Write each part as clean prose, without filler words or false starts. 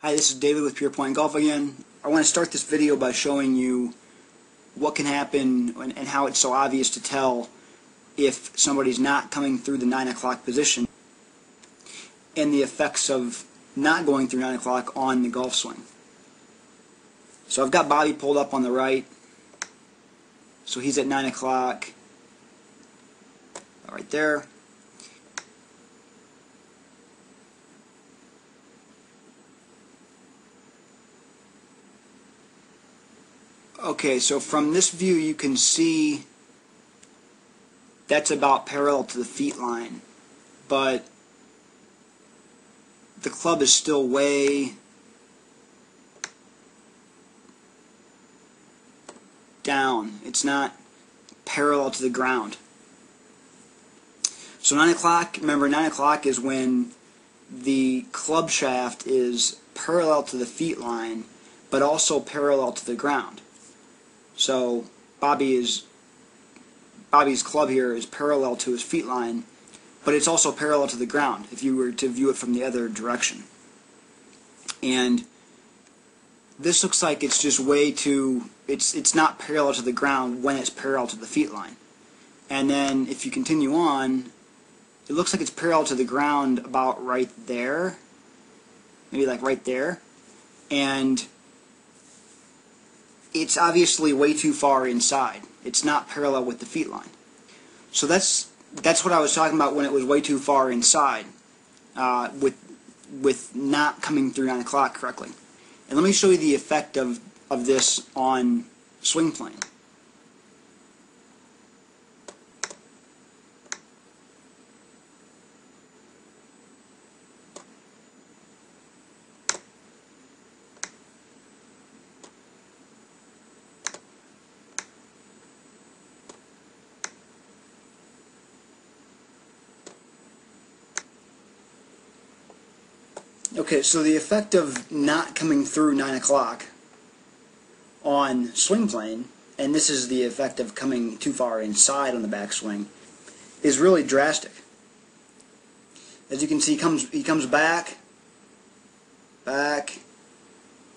Hi, this is David with PurePoint Golf again. I want to start this video by showing you what can happen and how it's so obvious to tell if somebody's not coming through the 9 o'clock position and the effects of not going through 9 o'clock on the golf swing. So I've got Bobby pulled up on the right, so he's at 9 o'clock right there. Okay, so from this view you can see that's about parallel to the feet line, but the club is still way down. It's not parallel to the ground. So 9 o'clock, remember 9 o'clock is when the club shaft is parallel to the feet line, but also parallel to the ground. So Bobby's club here is parallel to his feet line, but it's also parallel to the ground if you were to view it from the other direction. And this looks like it's just way too, it's not parallel to the ground when it's parallel to the feet line. And then if you continue on, it looks like it's parallel to the ground about right there, maybe like right there, and it's obviously way too far inside. It's not parallel with the feet line. So that's what I was talking about when it was way too far inside, with not coming through 9 o'clock correctly. And let me show you the effect of this on swing plane. Okay, so the effect of not coming through 9 o'clock on swing plane, and this is the effect of coming too far inside on the backswing, is really drastic. As you can see, he comes back, all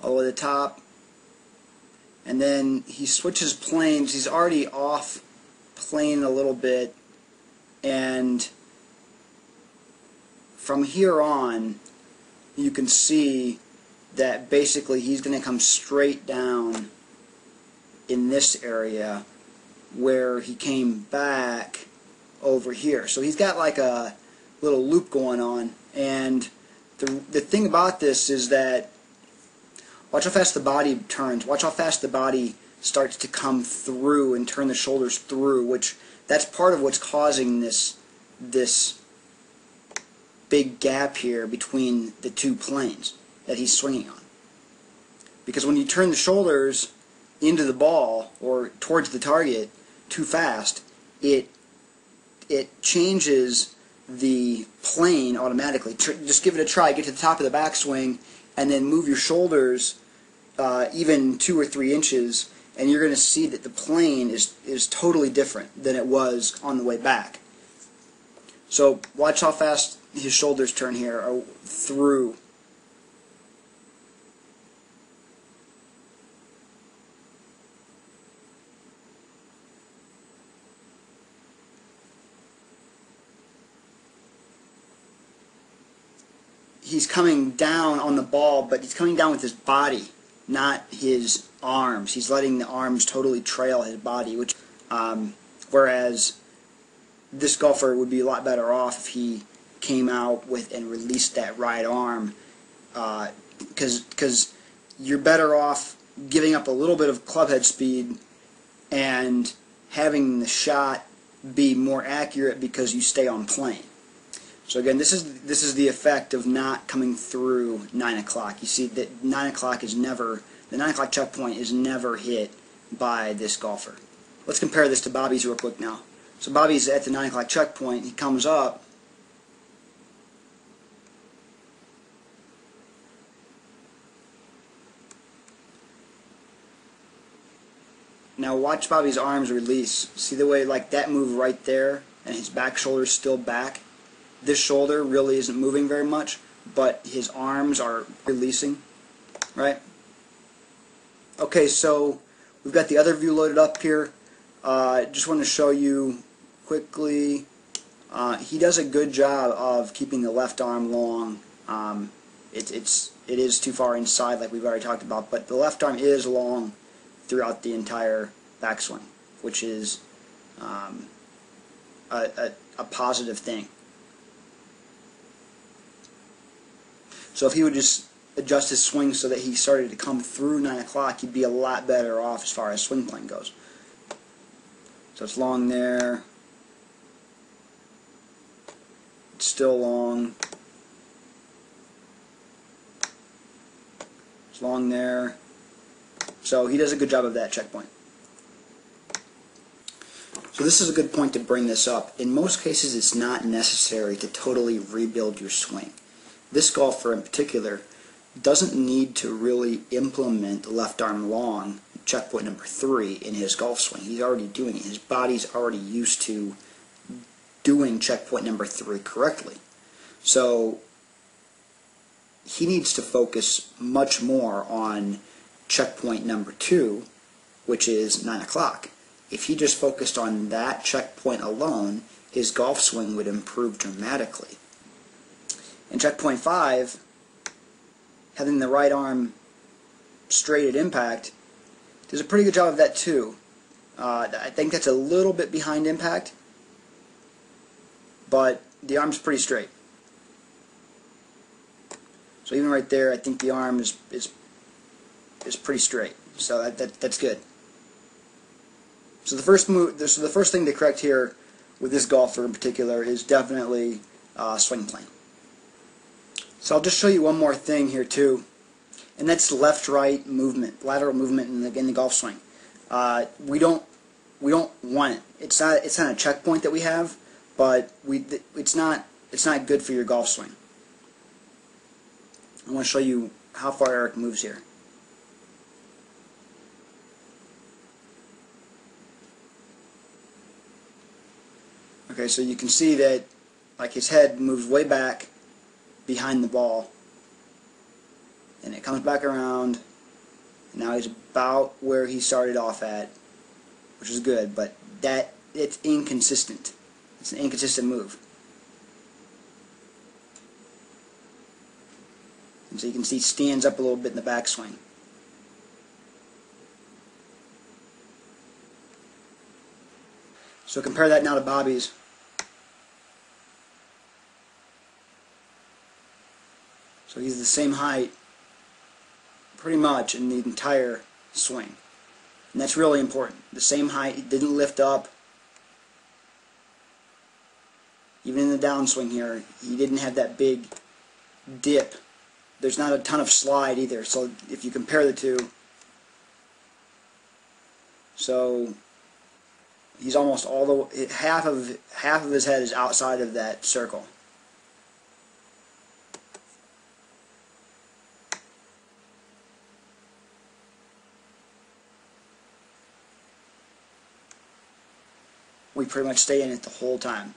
the way to the top, and then he switches planes. He's already off plane a little bit, and from here on, you can see that basically he's going to come straight down in this area where he came back over here. So he's got like a little loop going on, and the thing about this is that watch how fast the body turns. Watch how fast the body starts to come through and turn the shoulders through, which that's part of what's causing this big gap here between the two planes that he's swinging on. Because when you turn the shoulders into the ball or towards the target too fast, it changes the plane automatically. Just give it a try. Get to the top of the backswing and then move your shoulders even 2 or 3 inches, and you're going to see that the plane is totally different than it was on the way back. So watch how fast his shoulders turn here through. He's coming down on the ball, but he's coming down with his body, not his arms. He's letting the arms totally trail his body, which whereas this golfer would be a lot better off if he came out with and released that right arm, because you're better off giving up a little bit of clubhead speed and having the shot be more accurate because you stay on plane. So again, this is the effect of not coming through 9 o'clock. You see that 9 o'clock is never, the 9 o'clock checkpoint is never hit by this golfer. Let's compare this to Bobby's real quick now. So Bobby's at the 9 o'clock checkpoint. He comes up. Now watch Bobby's arms release. See the way like that move right there, and his back shoulder's still back? This shoulder really isn't moving very much, but his arms are releasing. right? Okay, so we've got the other view loaded up here. Just want to show you quickly. He does a good job of keeping the left arm long. It is too far inside, like we've already talked about, but the left arm is long throughout the entire backswing, which is a positive thing. So if he would just adjust his swing so that he started to come through 9 o'clock, he'd be a lot better off as far as swing playing goes. So it's long there. It's still long. It's long there. So he does a good job of that checkpoint. So this is a good point to bring this up. In most cases, it's not necessary to totally rebuild your swing. This golfer in particular doesn't need to really implement left arm long, checkpoint number 3, in his golf swing. He's already doing it. His body's already used to doing checkpoint number 3 correctly. So he needs to focus much more on checkpoint number 2, which is 9 o'clock. If he just focused on that checkpoint alone, his golf swing would improve dramatically. In checkpoint 5, having the right arm straight at impact does a pretty good job of that too. I think that's a little bit behind impact, but the arm's pretty straight. So even right there, I think the arm is pretty straight. So that's good. So the first thing to correct here with this golfer in particular is definitely swing plane. So I'll just show you one more thing here too, and that's left-right movement, lateral movement in the golf swing. We don't want it. It's not a checkpoint that we have, but it's not good for your golf swing. I want to show you how far Eric moves here. Okay, so you can see that like his head moves way back behind the ball, and it comes back around, and now he's about where he started off at, which is good, but it's inconsistent. It's an inconsistent move. And so you can see he stands up a little bit in the backswing. So compare that now to Bobby's. So he's the same height pretty much in the entire swing. And that's really important. The same height, he didn't lift up. Even in the downswing here, he didn't have that big dip. There's not a ton of slide either. So if you compare the two, so he's almost all the way, half of his head is outside of that circle. We pretty much stay in it the whole time.